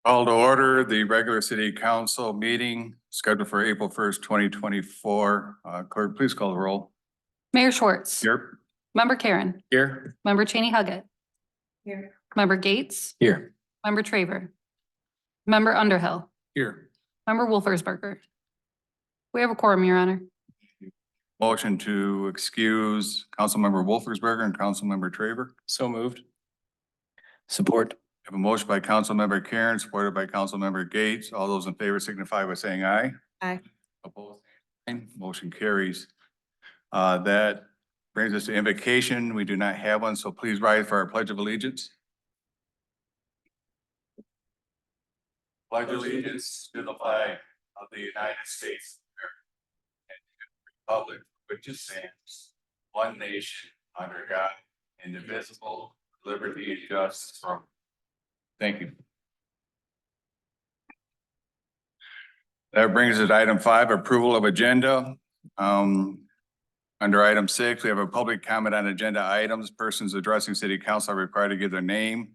Call to order the regular city council meeting scheduled for April 1st, 2024. Clerk, please call the roll. Mayor Schwartz. Here. Member Karen. Here. Member Cheney Huggett. Here. Member Gates. Here. Member Traver. Member Underhill. Here. Member Wolfersberger. We have a quorum, Your Honor. Motion to excuse Councilmember Wolfersberger and Councilmember Traver. So moved. Support. I have a motion by Councilmember Karen, supported by Councilmember Gates. All those in favor signify by saying aye. Aye. Opposed? Motion carries. That brings us to invocation. We do not have one, so please rise for our Pledge of Allegiance. Pledge allegiance to the flag of the United States of America and to the republic for which it stands, one nation, under God, indivisible, liberty and justice for all. Thank you. That brings us to item 5, approval of agenda. Under item 6, we have a public comment on agenda items. Persons addressing city council are required to give their name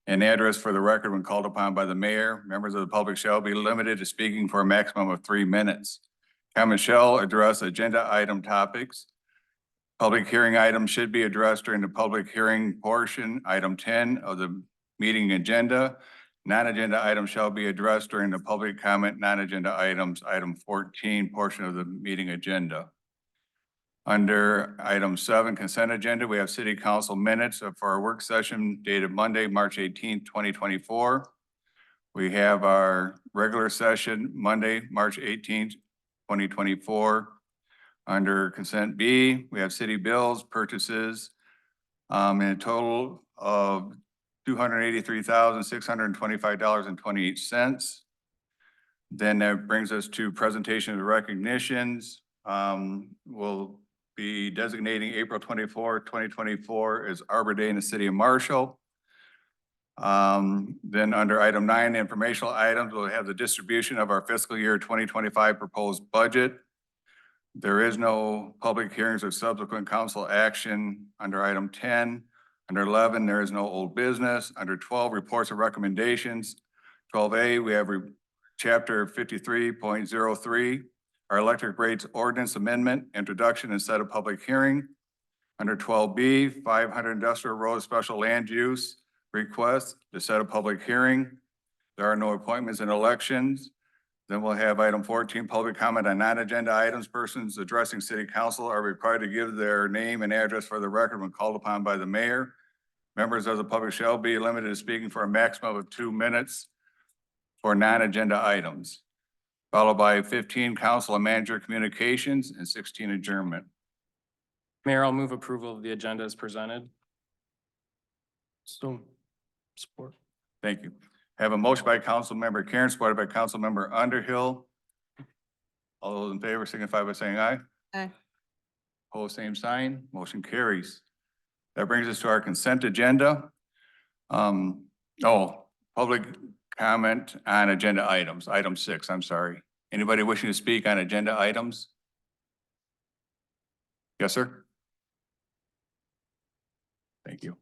and address for the record when called upon by the mayor. Members of the public shall be limited to speaking for a maximum of 3 minutes. Comments shall address agenda item topics. Public hearing items should be addressed during the public hearing portion, item 10 of the meeting agenda. Non-agenda items shall be addressed during the public comment, non-agenda items, item 14 portion of the meeting agenda. Under item 7, consent agenda, we have city council minutes for our work session dated Monday, March 18th, 2024. We have our regular session Monday, March 18th, 2024. Under consent B, we have city bills, purchases, in a total of $283,625.28. Then that brings us to presentation of the recognitions. We'll be designating April 24, 2024 as Arbor Day in the city of Marshall. Then under item 9, informational items, we'll have the distribution of our fiscal year 2025 proposed budget. There is no public hearings or subsequent council action under item 10. Under 11, there is no old business. Under 12, reports and recommendations. 12A, we have chapter 53.03, our electric rates ordinance amendment, introduction and set of public hearing. Under 12B, 500 Industrial Road special land use request to set a public hearing. There are no appointments and elections. Then we'll have item 14, public comment on non-agenda items. Persons addressing city council are required to give their name and address for the record when called upon by the mayor. Members of the public shall be limited to speaking for a maximum of 2 minutes for non-agenda items, followed by 15, council and manager communications, and 16, adjournment. Mayor, I'll move approval of the agenda as presented. So, support. Thank you. I have a motion by Councilmember Karen, supported by Councilmember Underhill. All those in favor signify by saying aye. Aye. Opposed, same sign. Motion carries. That brings us to our consent agenda. Public comment on agenda items, item 6, I'm sorry. Anybody wishing to speak on agenda items? Yes, sir. Thank you.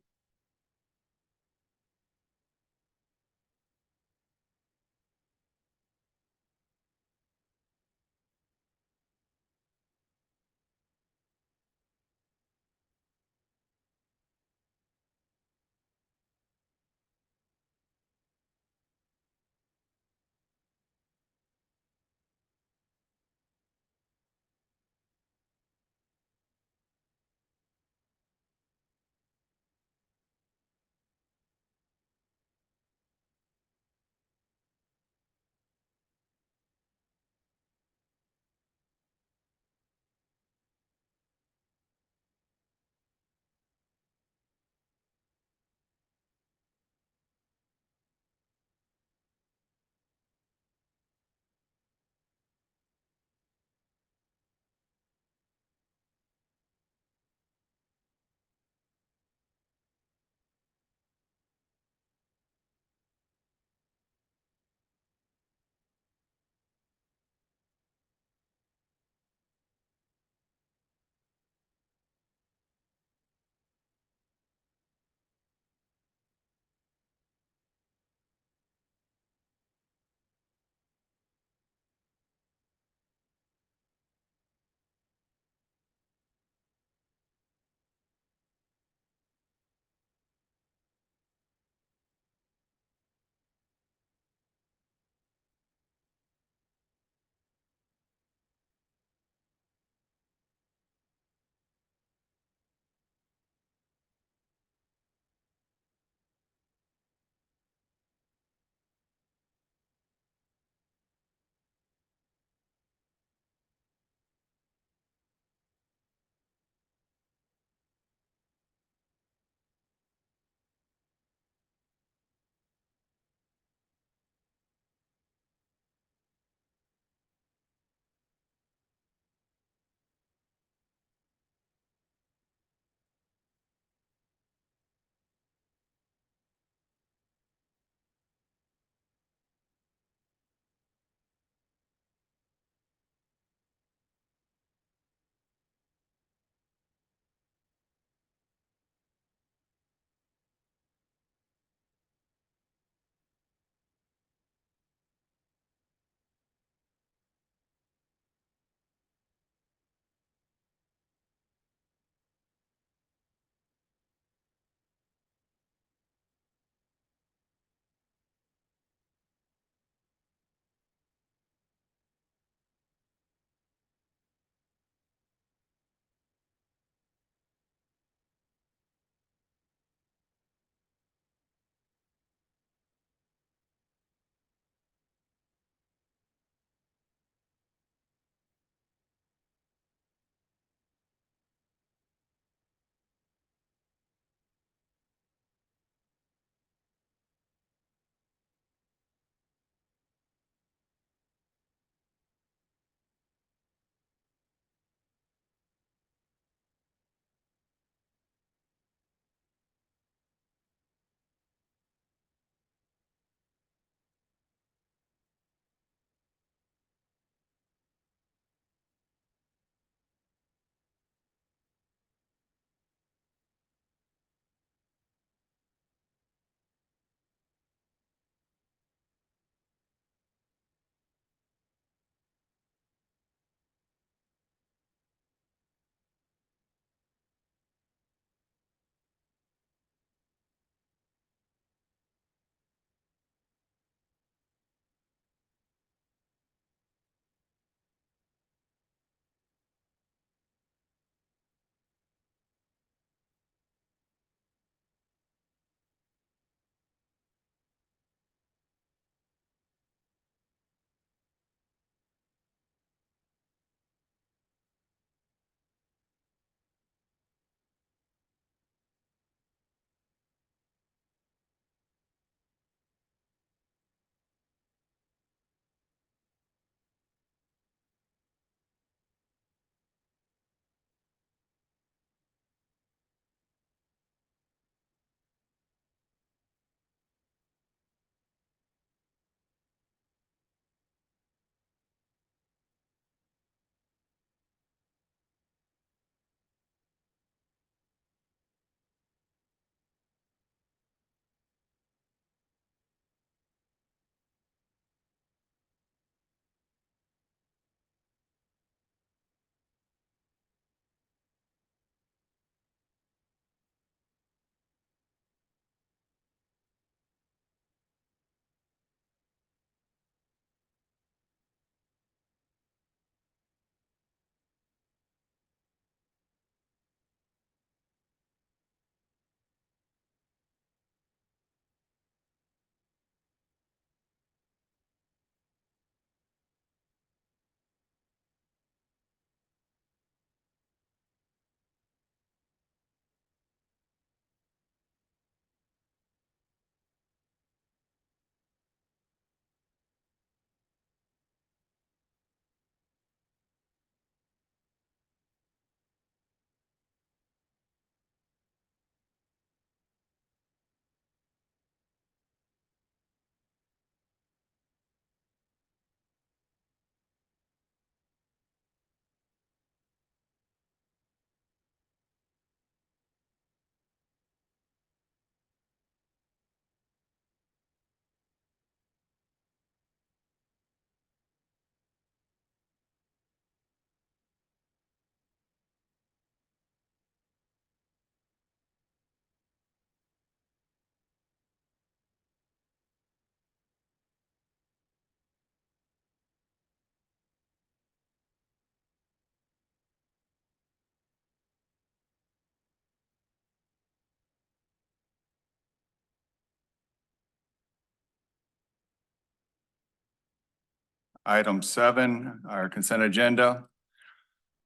item 7, our consent agenda.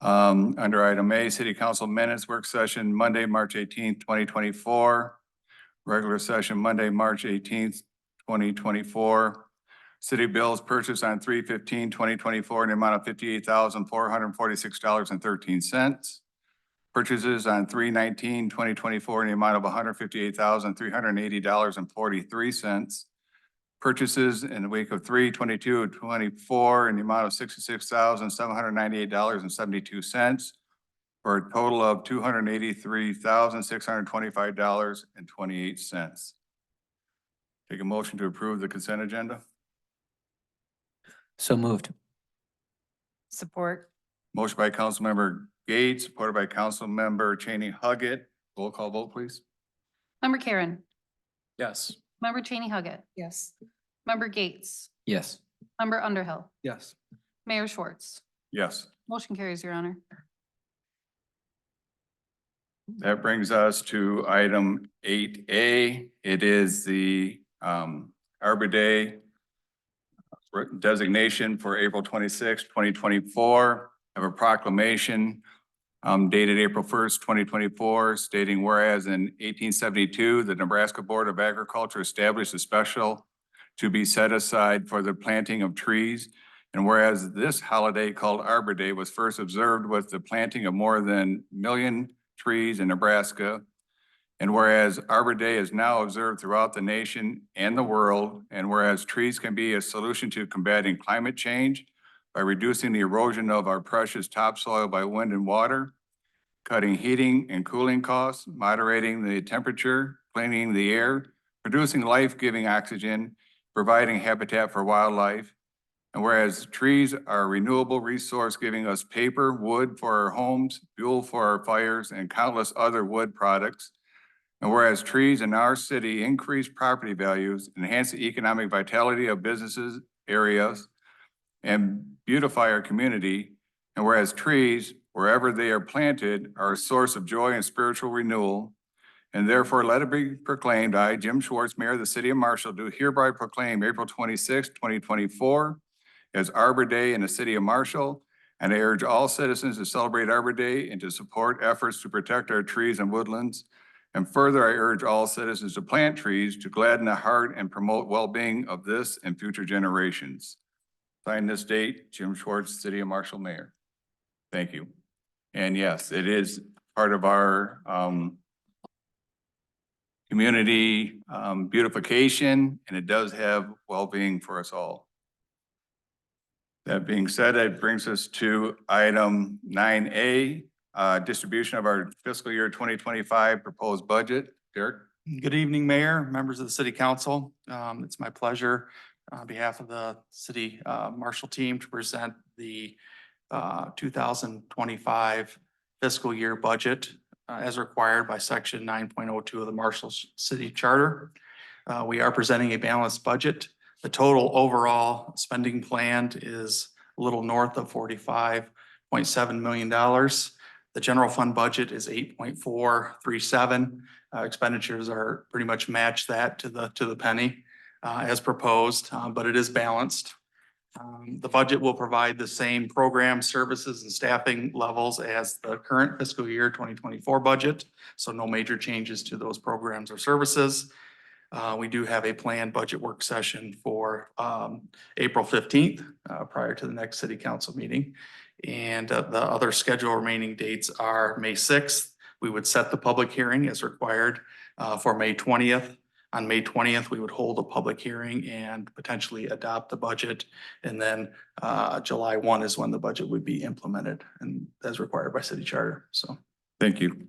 Under item A, City Council Minutes Work Session, Monday, March 18th, 2024. Regular session, Monday, March 18th, 2024. City bills purchased on 3/15/2024 in the amount of $58,446.13. Purchases on 3/19/2024 in the amount of $158,380.43. Purchases in the week of 3/22/24 in the amount of $66,798.72 for a total of $283,625.28. Take a motion to approve the consent agenda. So moved. Support. Motion by Councilmember Gates, supported by Councilmember Cheney Huggett. Roll call vote, please. Member Karen. Yes. Member Cheney Huggett. Yes. Member Gates. Yes. Member Underhill. Yes. Mayor Schwartz. Yes. Motion carries, Your Honor. That brings us to item 8A. It is the Arbor Day designation for April 26, 2024. I have a proclamation dated April 1st, 2024, stating whereas in 1872, the Nebraska Board of Agriculture established a special to be set aside for the planting of trees. And whereas this holiday called Arbor Day was first observed with the planting of more than 1 million trees in Nebraska. And whereas Arbor Day is now observed throughout the nation and the world, and whereas trees can be a solution to combating climate change by reducing the erosion of our precious topsoil by wind and water, cutting heating and cooling costs, moderating the temperature, cleaning the air, producing life-giving oxygen, providing habitat for wildlife. And whereas trees are a renewable resource giving us paper, wood for our homes, fuel for our fires, and countless other wood products. And whereas trees in our city increase property values, enhance the economic vitality of businesses, areas, and beautify our community. And whereas trees, wherever they are planted, are a source of joy and spiritual renewal. And therefore, let it be proclaimed, I, Jim Schwartz, Mayor of the City of Marshall, do hereby proclaim April 26, 2024 as Arbor Day in the City of Marshall. And I urge all citizens to celebrate Arbor Day and to support efforts to protect our trees and woodlands. And further, I urge all citizens to plant trees to gladden the heart and promote well-being of this and future generations. Sign this date, Jim Schwartz, City of Marshall Mayor. Thank you. And yes, it is part of our community beautification, and it does have well-being for us all. That being said, it brings us to item 9A, distribution of our fiscal year 2025 proposed budget. Derek? Good evening, Mayor, members of the City Council. It's my pleasure on behalf of the City Marshall team to present the 2025 fiscal year budget as required by Section 9.02 of the Marshall City Charter. We are presenting a balanced budget. The total overall spending planned is a little north of $45.7 million. The general fund budget is 8.437. Expenditures are pretty much match that to the penny as proposed, but it is balanced. The budget will provide the same program services and staffing levels as the current fiscal year 2024 budget. So no major changes to those programs or services. We do have a planned budget work session for April 15th prior to the next City Council meeting. And the other scheduled remaining dates are May 6th. We would set the public hearing as required for May 20th. On May 20th, we would hold a public hearing and potentially adopt the budget. And then July 1 is when the budget would be implemented and as required by City Charter. So Thank you.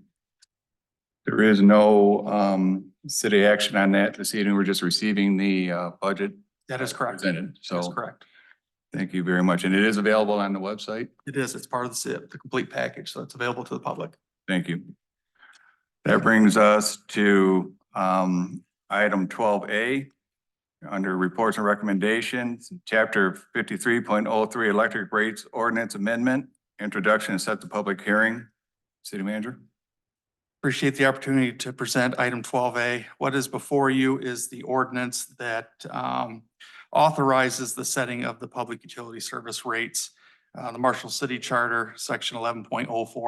There is no city action on that this evening. We're just receiving the budget that is correct. presented. That's So correct. thank you very much. And it is available on the website. It is. It's part of the complete package. So it's available to the public. Thank you. That brings us to item 12A under reports and recommendations, chapter 53.03 electric rates ordinance amendment, introduction and set the public hearing. City Manager. Appreciate the opportunity to present item 12A. What is before you is the ordinance that authorizes the setting of the public utility service rates. The Marshall City Charter, section 11.04,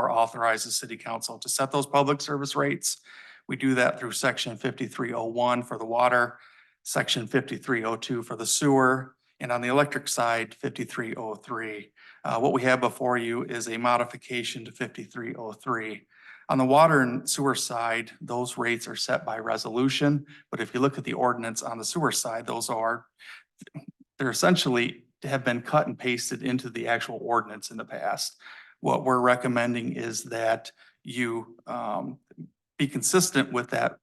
authorizes city council to set those public service rates. We do that through section 5301 for the water, section 5302 for the sewer, and on the electric side, 5303. What we have before you is a modification to 5303. On the water and sewer side, those rates are set by resolution, but if you look at the ordinance on the sewer side, they're essentially have been cut and pasted into the actual ordinance in the past. What we're recommending is that you be consistent with that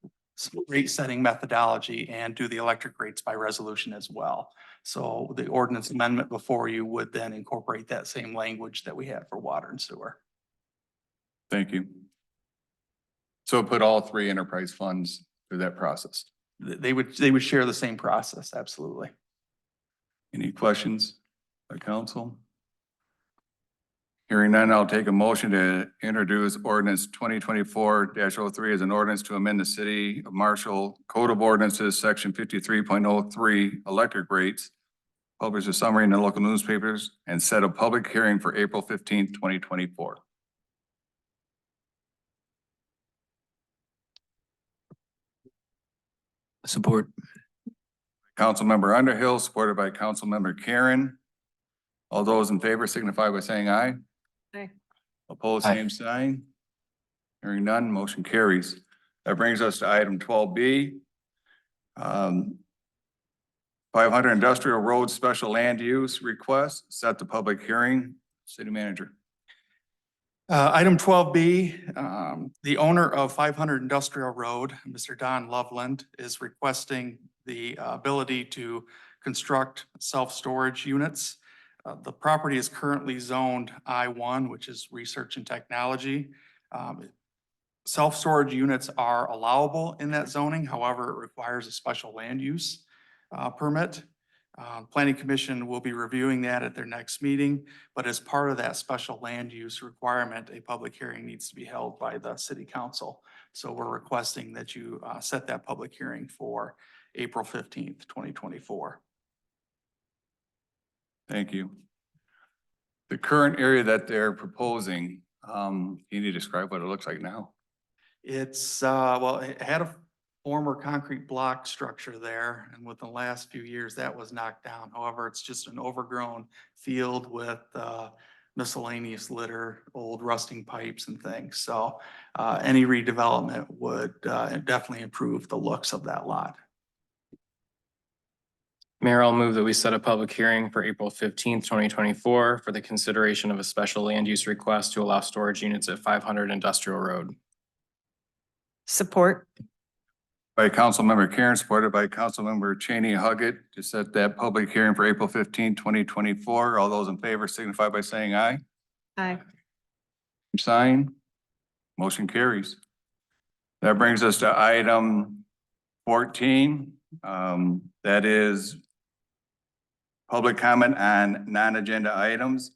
rate setting methodology and do the electric rates by resolution as well. So the ordinance amendment before you would then incorporate that same language that we have for water and sewer. Thank you. So put all three enterprise funds through that process. They would share the same process, absolutely. Any questions by council? Hearing none, I'll take a motion to introduce ordinance 2024-03 as an ordinance to amend the City of Marshall Code of Ordinances, section 53.03, electric rates, publish a summary in the local newspapers, and set a public hearing for April 15th, 2024. Support. Councilmember Underhill, supported by Councilmember Karen. All those in favor signify by saying aye. Aye. Opposed, Aye. same sign. Hearing none, motion carries. That brings us to item 12B. 500 Industrial Road Special Land Use Request, set the public hearing. City Manager. Item 12B, the owner of 500 Industrial Road, Mr. Don Loveland, is requesting the ability to construct self-storage units. The property is currently zoned I-1, which is research and technology. Self-storage units are allowable in that zoning, however, it requires a special land use permit. Planning Commission will be reviewing that at their next meeting, but as part of that special land use requirement, a public hearing needs to be held by the City Council. So we're requesting that you set that public hearing for April 15th, 2024. Thank you. The current area that they're proposing, can you describe what it looks like now? It's, well, it had a former concrete block structure there, and within the last few years, that was knocked down. However, it's just an overgrown field with miscellaneous litter, old rusting pipes and things. So any redevelopment would definitely improve the looks of that lot. Mayor, I'll move that we set a public hearing for April 15th, 2024 for the consideration of a special land use request to allow storage units at 500 Industrial Road. Support. By Councilmember Karen, supported by Councilmember Cheney Huggett, to set that public hearing for April 15th, 2024. All those in favor signify by saying aye. Aye. Sign. Motion carries. That brings us to item 14. That is public comment on non-agenda items.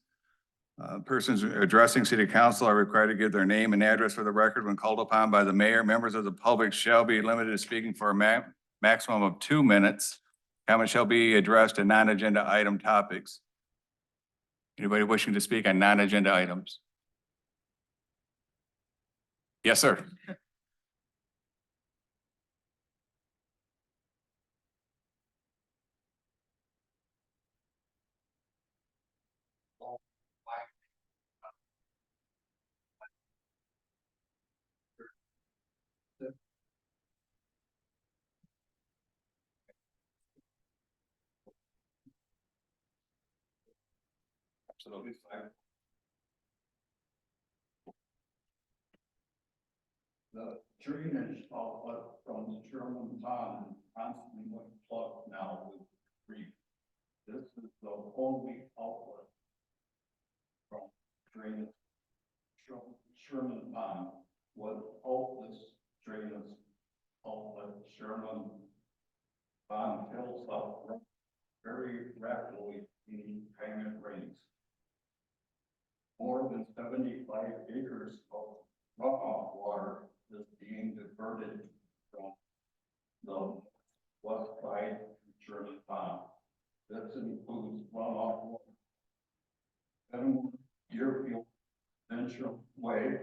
Persons addressing City Council are required to give their name and address for the record when called upon by the mayor. Members of the public shall be limited to speaking for a maximum of 2 minutes. Comments shall be addressed to non-agenda item topics. Anybody wishing to speak on non-agenda items? Yes, sir. Absolutely fine. The drainage outlet from the Sherman Pond constantly plugged now with creek. This is the only outlet from drainage. Sherman Pond was this drainage outlet. Sherman Pond fills up very rapidly in climate rains. More than 75 acres of runoff water is being diverted from the west side of Sherman Pond. This includes runoff water. 7 Deerfield Venture Way,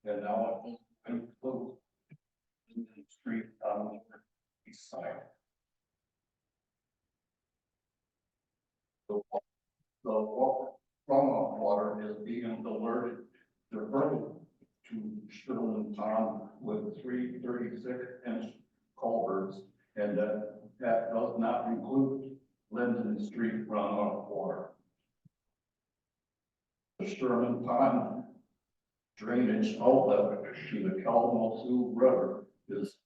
and now it will include the street on the east side. Runoff water is being diverted to Sherman Pond with 3 36-inch culverts, and that does not include Linden Street runoff water. The Sherman Pond drainage outlet to the Kalamazoo River is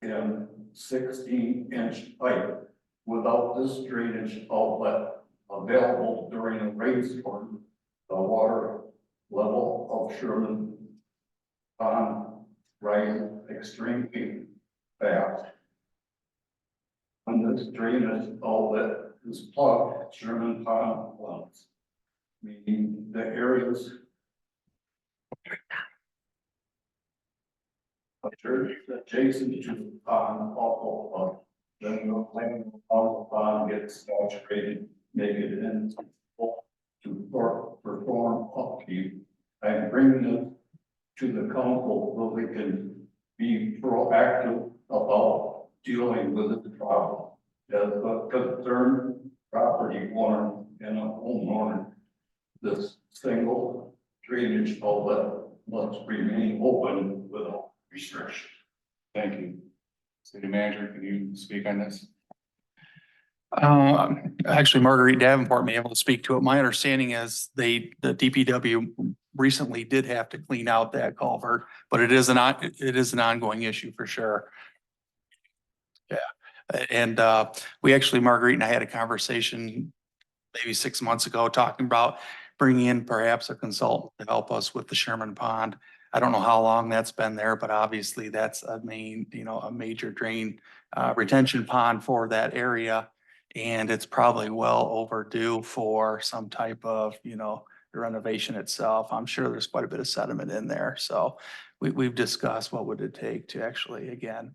in 16-inch pipe. Without this drainage outlet available during a rainstorm, the water level of Sherman Pond rises extremely fast. When this drainage outlet is plugged, Sherman Pond floods, meaning the areas adjacent to the pond also flood. Then the land of the pond gets saturated, make it impossible to perform upkeep. I'm bringing it to the council so we can be proactive about dealing with the problem. As a concerned property owner and a homeowner, this single drainage outlet must remain open without restriction. Thank you. City manager, can you speak on this? Actually, Marguerite Davenport may be able to speak to it. My understanding is the DPW recently did have to clean out that culvert, but it is an ongoing issue for sure. Yeah, and we actually, Marguerite and I had a conversation maybe 6 months ago talking about bringing in perhaps a consultant to help us with the Sherman Pond. I don't know how long that's been there, but obviously that's a major drain retention pond for that area. And it's probably well overdue for some type of, renovation itself. I'm sure there's quite a bit of sediment in there. So we've discussed what would it take to actually, again,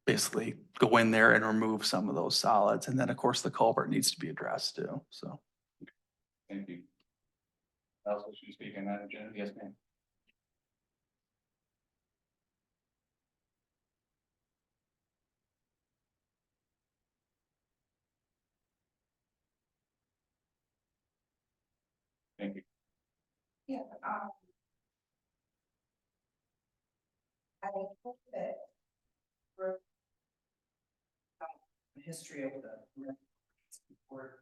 basically go in there and remove some of those solids. And then, of course, the culvert needs to be addressed too, so. Thank you. Also, should you speak on that agenda? Yes, ma'am. Thank you. Yeah, I hope that we're the history of the report.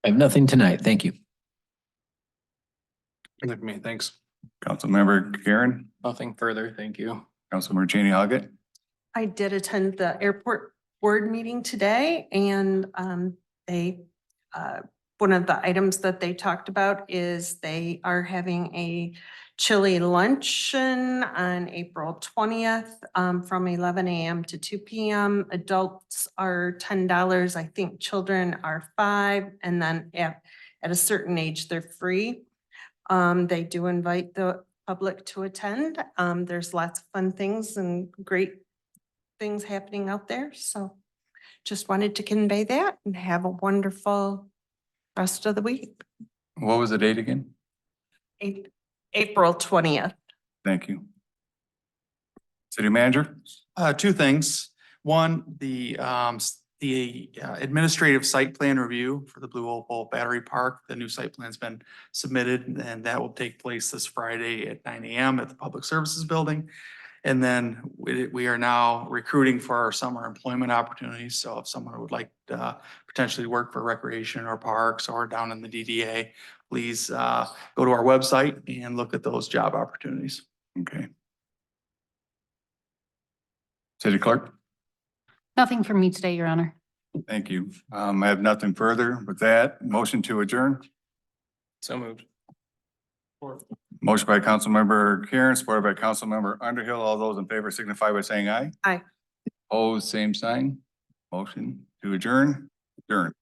I have nothing tonight. Thank you. Look at me, thanks. Councilmember Karen, Nothing further, thank you. Councilmember Cheney Hoggett. I did attend the airport board meeting today and they, one of the items that they talked about is they are having a chili luncheon on April 20th from 11 a.m. to 2 p.m. Adults are $10. I think children are $5, and then at a certain age, they're free. They do invite the public to attend. There's lots of fun things and great things happening out there. So just wanted to convey that and have a wonderful rest of the week. What was the date again? April 20th. Thank you. City manager? Two things. One, the administrative site plan review for the Blue Opal Battery Park. The new site plan's been submitted and that will take place this Friday at 9 a.m. at the Public Services Building. And then we are now recruiting for our summer employment opportunities. So if someone would like to potentially work for recreation or parks or down in the DDA, please go to our website and look at those job opportunities. Okay. City clerk? Nothing from me today, Your Honor. Thank you. I have nothing further. With that, motion to adjourn. So moved. Motion by Councilmember Karen, supported by Councilmember Underhill. All those in favor signify by saying aye. Aye. Opposed, same sign. Motion to adjourn. Adjourn.